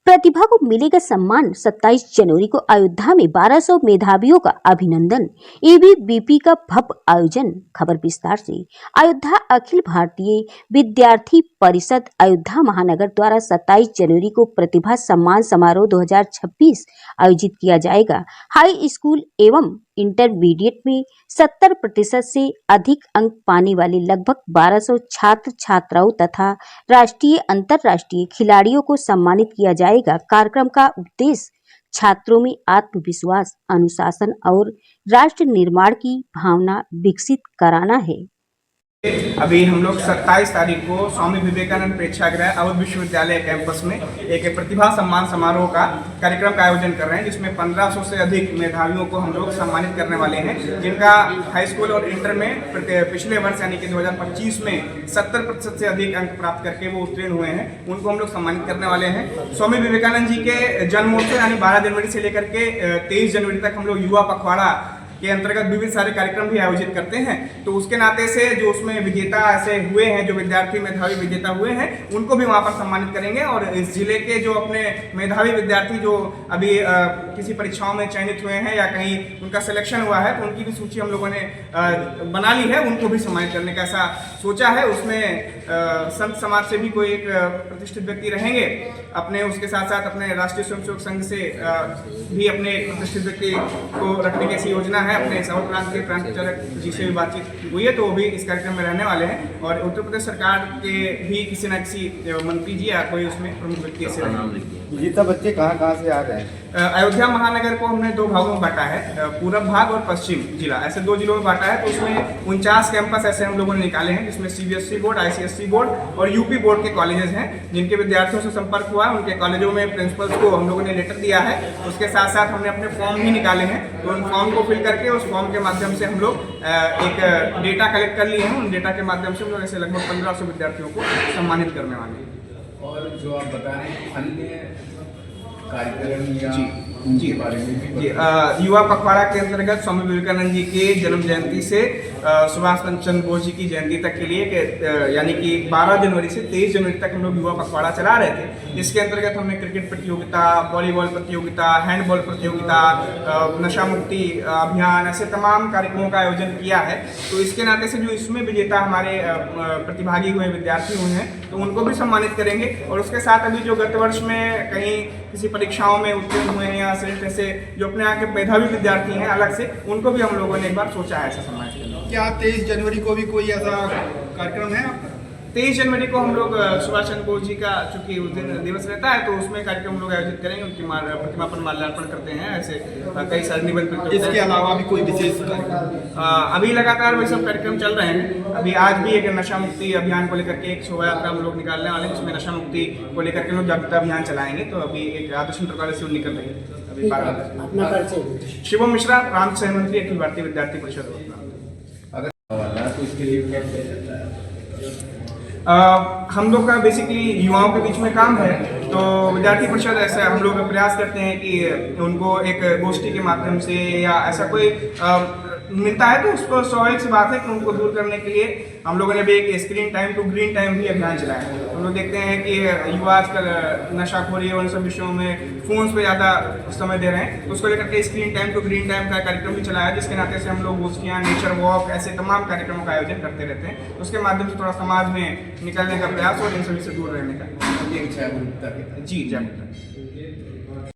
प्रतिभा को मिलेगा सम्मान। 27 जनवरी को अयोध्या में 1200 मेधावियों का अभिनंदन। एबीवीपी का भव्य आयोजन। खबर विस्तार से। अयोध्या अखिल भारतीय विद्यार्थी परिषद अयोध्या महानगर द्वारा 27 जनवरी को प्रतिभा सम्मान समारोह 2026 आयोजित किया जाएगा। हाई स्कूल एवं इंटरमीडिएट में 70% से अधिक अंक पाने वाले लगभग 1200 छात्र छात्राओं तथा राष्ट्रीय अंतर्राष्ट्रीय खिलाड़ियों को सम्मानित किया जाएगा। कार्यक्रम का उद्देश्य छात्रों में आत्मविश्वास, अनुशासन और राष्ट्र निर्माण की भावना विकसित कराना है। अभी हम लोग 27 तारीख को स्वामी विवेकानंद प्रेक्षागृह अवध विश्वविद्यालय कैंपस में एक प्रतिभा सम्मान समारोह का कार्यक्रम का आयोजन कर रहे हैं, जिसमें 1500 से अधिक मेधावियों को हम लोग सम्मानित करने वाले हैं, जिनका हाई स्कूल और इंटर में पिछले वर्ष यानी कि 2025 में 70% से अधिक अंक प्राप्त करके वो उत्तीर्ण हुए हैं। उनको हम लोग सम्मानित करने वाले हैं। स्वामी विवेकानंद जी के जन्मोत्सव यानी 12 जनवरी से लेकर के 23 जनवरी तक हम लोग युवा पखवाड़ा के अंतर्गत विविध सारे कार्यक्रम भी आयोजित करते हैं। तो उसके नाते से जो उसमें विजेता ऐसे हुए हैं, जो विद्यार्थी मेधावी विजेता हुए हैं, उनको भी वहाँ पर सम्मानित करेंगे। और इस जिले के जो अपने मेधावी विद्यार्थी जो अभी किसी परीक्षाओं में चयनित हुए हैं या कहीं उनका सिलेक्शन हुआ है, तो उनकी भी सूची हम लोगों ने बना ली है, उनको भी सम्मानित करने का ऐसा सोचा है। उसमें संत समाज से भी कोई एक प्रतिष्ठित व्यक्ति रहेंगे अपने, उसके साथ साथ अपने राष्ट्रीय स्वयंसेवक संघ से भी अपने प्रतिष्ठित व्यक्ति को रखने की ऐसी योजना है। अपने साउथ प्रांत के प्रांत चालक जी से भी बातचीत हुई है, तो वो भी इस कार्यक्रम में रहने वाले हैं। और उत्तर प्रदेश सरकार के भी किसी न किसी मंत्री जी या कोई उसमें प्रमुख व्यक्ति ऐसे रहेंगे। ये सब बच्चे कहाँ से आ रहे हैं? अयोध्या महानगर को हमने दो भागों में बांटा है, पूरब भाग और पश्चिम जिला, ऐसे दो जिलों में बांटा है। तो उसमें 49 कैंपस ऐसे हम लोगों ने निकाले हैं, जिसमें सीबीएसई बोर्ड, आईसीएसई बोर्ड और यूपी बोर्ड के कॉलेजेस हैं। जिनके विद्यार्थियों से संपर्क हुआ है, उनके कॉलेजों में प्रिंसिपल्स को हम लोगों ने लेटर दिया है। उसके साथ साथ हमने अपने फॉर्म भी निकाले हैं, तो उन फॉर्म को फिल करके उस फॉर्म के माध्यम से हम लोग एक डेटा कलेक्ट कर लिए हैं। उन डेटा के माध्यम से हम लोग ऐसे लगभग 1500 विद्यार्थियों को सम्मानित करने वाले हैं। और जो आप बता रहे हैं अन्य कार्यक्रम या जी बारे में जी, युवा पखवाड़ा के अंतर्गत स्वामी विवेकानंद जी के जन्म जयंती से सुभाष चंद्र बोस जी की जयंती तक के लिए यानी कि 12 जनवरी से 23 जनवरी तक हम लोग युवा पखवाड़ा चला रहे थे। इसके अंतर्गत हमने क्रिकेट प्रतियोगिता, वॉलीबॉल प्रतियोगिता, हैंडबॉल प्रतियोगिता, नशा मुक्ति अभियान, ऐसे तमाम कार्यक्रमों का आयोजन किया है। तो इसके नाते से जो इसमें विजेता हमारे प्रतिभागी हुए विद्यार्थी हुए हैं, तो उनको भी सम्मानित करेंगे। और उसके साथ अभी जो गत वर्ष में कहीं किसी परीक्षाओं में उत्तीर्ण हुए हैं या सिर्फ ऐसे जो अपने यहाँ के मेधावी विद्यार्थी हैं अलग से, उनको भी हम लोगों ने एक बार सोचा है ऐसा सम्मानित करना। क्या 23 जनवरी को भी कोई ऐसा कार्यक्रम है आपका? 23 जनवरी को हम लोग सुभाष चंद्र बोस जी का चूंकि उस दिन दिवस रहता है, तो उसमें कार्यक्रम हम लोग आयोजित करेंगे। उनकी प्रतिमा पर माल्यार्पण करते हैं। ऐसे कई सारे निबंध प्रतियोगिता। इसके अलावा भी कोई विशेष कार्यक्रम? अभी लगातार वही सब कार्यक्रम चल रहे हैं। अभी आज भी एक नशा मुक्ति अभियान को लेकर के एक शोभा यात्रा हम लोग निकालने वाले हैं, जिसमें नशा मुक्ति को लेकर के लोग जागरूकता अभियान चलाएंगे। तो अभी एक आदर्श इंटर कॉलेज से निकल रही है। अभी शिवम मिश्रा, प्रांत सह मंत्री, अखिल भारतीय विद्यार्थी परिषद। तो इसके लिए हम लोग का बेसिकली युवाओं के बीच में काम है। तो विद्यार्थी परिषद ऐसा हम लोग प्रयास करते हैं कि उनको एक गोष्ठी के माध्यम से या ऐसा कोई मिलता है, तो उस पर स्वाभाविक सी बात है कि उनको दूर करने के लिए हम लोगों ने भी एक screen time to green time भी अभियान चलाया है। हम लोग देखते हैं कि युवा आजकल नशाखोरी और उन सब विषयों में फोन्स पे ज़्यादा समय दे रहे हैं। तो उसको लेकर के screen time to green time का कार्यक्रम भी चलाया, जिसके नाते से हम लोग गोष्ठियाँ, नेचर वॉक, ऐसे तमाम कार्यक्रमों का आयोजन करते रहते हैं। उसके माध्यम से थोड़ा समाज में निकलने का प्रयास और इन सभी से दूर रहने का। जी जी जागरूकता।